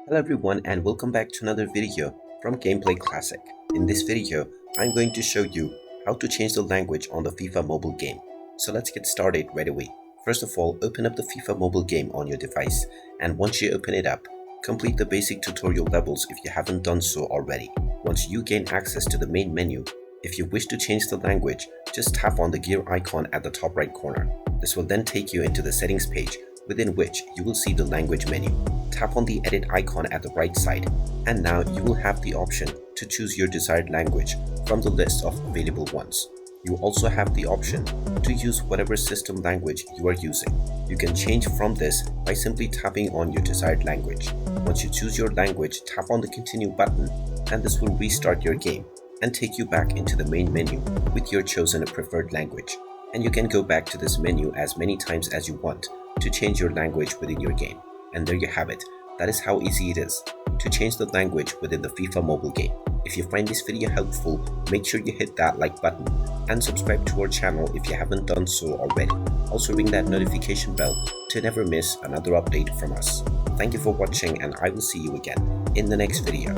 Hello everyone and welcome back to another video from Gameplay Classic. In this video, I'm going to show you how to change the language on the FIFA mobile game. So let's get started right away. First of all, open up the FIFA mobile game on your device, and once you open it up, complete the basic tutorial levels if you haven't done so already. Once you gain access to the main menu, if you wish to change the language, just tap on the gear icon at the top right corner. This will then take you into the settings page, within which you will see the language menu. Tap on the edit icon at the right side, and now you will have the option to choose your desired language from the list of available ones. You also have the option to use whatever system language you are using. You can change from this by simply tapping on your desired language. Once you choose your language, tap on the continue button, and this will restart your game and take you back into the main menu with your chosen preferred language. And you can go back to this menu as many times as you want to change your language within your game. And there you have it. That is how easy it is to change the language within the FIFA mobile game. If you find this video helpful, make sure you hit that like button and subscribe to our channel if you haven't done so already. Also ring that notification bell to never miss another update from us. Thank you for watching, and I will see you again in the next video.